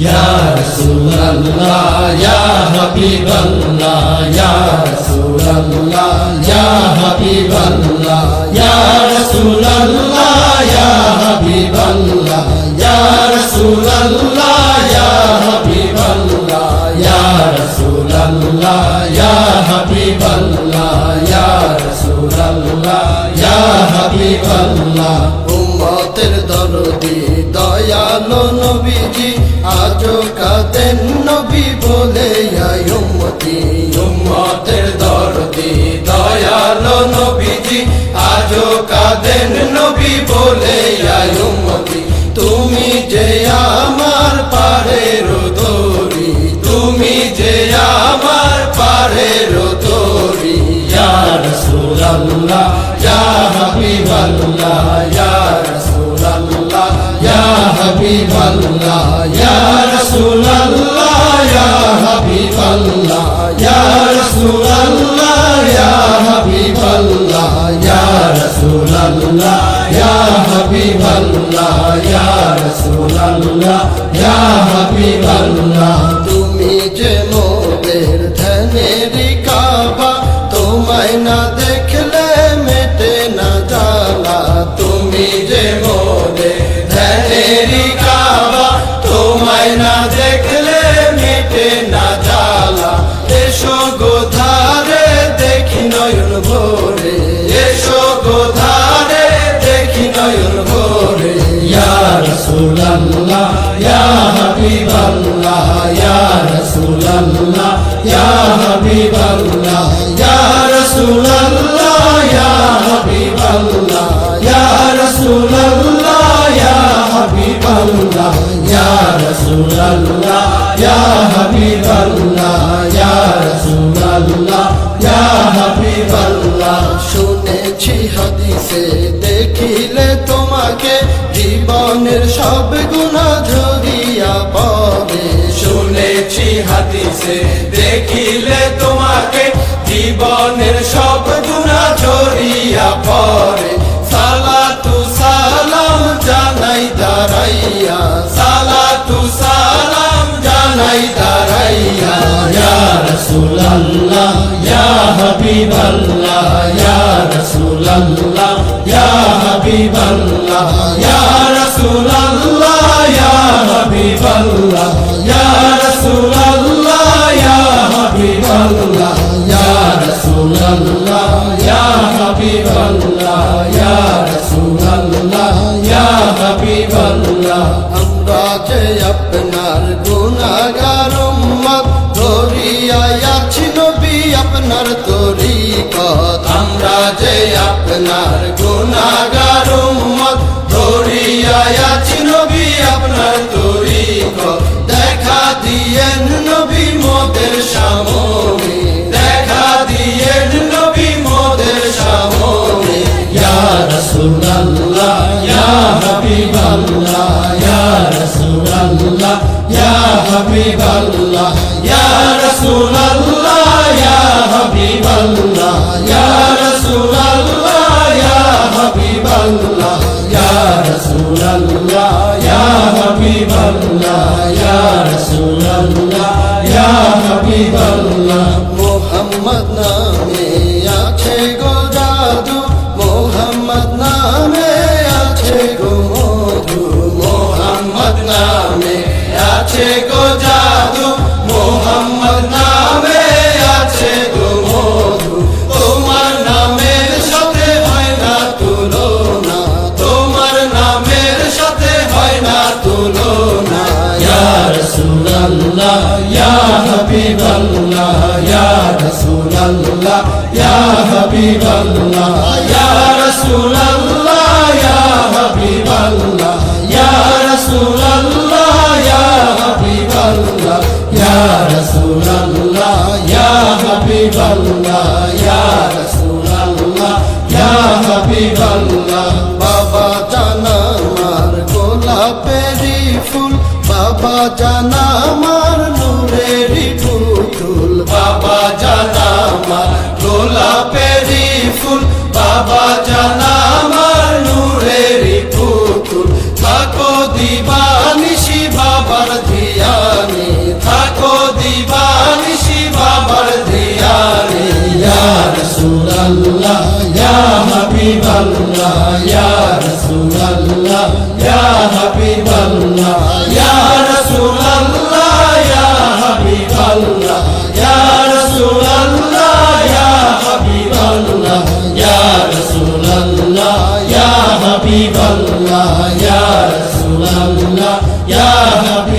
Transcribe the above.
Ya Rasulullah, Ya Habiballah, Ya Rasulullah, Ya Habiballah, Ya Rasulullah, Ya Habiballah, Ya Rasulullah, Ya Habiballah, Ya Rasulullah, Ya Habiballah, Ya Rasulullah, Ya Habiballah. উম্মতের দরদি দয়ালো নবীজি আজো কাঁদেন নবী বলে আয় উম্মতি। উম্মতের দরদি দয়ালো নবীজি আজো কাঁদেন নবী বলে আয় উম্মতি। তুমি যে আমার পারের দড়ি, তুমি যে আমার পারের তরি। ইয়া রাসূলুল্লাহ, ইয়া হাবিবাল্লাহ, ইয়া রাসূলুল্লাহ, ইয়া হাবিবাল্লাহ, ইয়া রাসূলুল্লাহ, ইয়া হাবিবাল্লাহ, ইয়া রাসূলুল্লাহ, ইয়া হাবিবাল্লাহ, ইয়া রাসূলুল্লাহ, ইয়া হাবিবাল্লাহ, ইয়া রাসূলুল্লাহ, ইয়া হাবিবাল্লাহ। তুমি যে মোদের ধ্যানের কাবা, তোমায় না দেখলে মেটে না জ্বালা। তুমি যে মোদের ধ্যানের কাবা, তোমায় না দেখলে মিটে না জ্বালা। এসো গো ধারে দেখি নয়ন ভরে, এসো গো ধারে দেখি নয়ন ভরে। ইয়া রাসূলুল্লাহ, ইয়া হাবিবাল্লাহ, ইয়া রাসূলুল্লাহ, ইয়া হাবিবাল্লাহ, ইয়া রাসূলুল্লাহ, ইয়া হাবিবাল্লাহ, ইয়া রাসূলুল্লাহ, ইয়া হাবিবাল্লাহ, ইয়া রাসূলুল্লাহ, ইয়া হাবিবাল্লাহ, ইয়া রাসূলুল্লাহ, ইয়া হাবিবাল্লাহ। শুনেছি হাদিসে দেখিলে তোমাকে জীবনের সব গুনাহ ঝরিয়া পড়ে। শুনেছি হাদিসে দেখিলে তোমাকে জীবনের সব গুনাহ ঝরিয়া পড়ে। সালাতু সালাম জানাই দাঁড়াইয়া, সালাতু সালাম জানাই দাঁড়াইয়া। ইয়া রাসূলুল্লাহ, ইয়া হাবিবাল্লাহ, ইয়া রাসূলুল্লাহ, ইয়া হাবিবাল্লাহ, ইয়া রাসূলুল্লাহ, ইয়া হাবিবাল্লাহ, ইয়া রাসূলুল্লাহ, ইয়া হাবিবাল্লাহ, ইয়া রাসূলুল্লাহ, ইয়া হাবিবাল্লাহ, ইয়া রাসূলুল্লাহ, ইয়া হাবিবাল্লাহ। আমরা যে আপনার গুনাহগার উম্মত, ধরিয়াই আছি নবী আপনার তরিকত। আমরা যে আপনার গুনাহগার উম্মত, ধরিয়াই আছি নবী আপনার তরিকত। দেখা দিয়েন নবী মোদের সামনে, দেখা দিয়েন নবী মোদের সামনে। ইয়া রাসূলুল্লাহ, ইয়া হাবিবাল্লাহ, ইয়া রাসূলুল্লাহ, ইয়া হাবিবাল্লাহ, ইয়া রাসূলুল্লাহ, ইয়া হাবিবাল্লাহ, ইয়া রাসূলুল্লাহ, ইয়া হাবিবাল্লাহ, ইয়া রাসূলুল্লাহ, ইয়া হাবিবাল্লাহ, ইয়া রাসূলুল্লাহ, ইয়া হাবিবাল্লাহ। মোহাম্মদ নামে আছে গো জাদু, মোহাম্মদ নামে আছে গো মধু। মোহাম্মদ নামে আছে গো জাদু, মোহাম্মদ নামে আছে গো মধু। তোমার নামের সাথে হয় না তুলনা, তোমার নামের সাথে হয় না তুলনা। ইয়া রাসূলুল্লাহ, ইয়া হাবিবাল্লাহ, ইয়া রাসূলুল্লাহ, ইয়া হাবিবাল্লাহ, ইয়া রাসূলুল্লাহ, ইয়া হাবিবাল্লাহ, ইয়া রাসূলুল্লাহ, ইয়া হাবিবাল্লাহ, ইয়া রাসূলুল্লাহ, ইয়া হাবিবাল্লাহ, ইয়া রাসূলুল্লাহ, ইয়া হাবিবাল্লাহ। বাবা জানা আমার গোলাপেরি ফুল, বাবা জানা আমার নূরেরি পুতুল। বাবা জানা আমার গোলাপেরি ফুল, বাবা জানা আমার নূরেরি পুতুল। থাকো দিবানিশি বাবার ধিয়া আল্লাহ ইয়া হাবিবাল্লাহ ইয়া রাসূলুল্লাহ ইয়া হাবিবাল্লাহ ইয়া রাসূলুল্লাহ ইয়া হাবিবাল্লাহ ইয়া রাসূলুল্লাহ ইয়া হাবিবাল্লাহ ইয়া রাসূলুল্লাহ ইয়া হাবিবাল্লাহ ইয়া রাসূলুল্লাহ ইয়া হাবিবাল্লাহ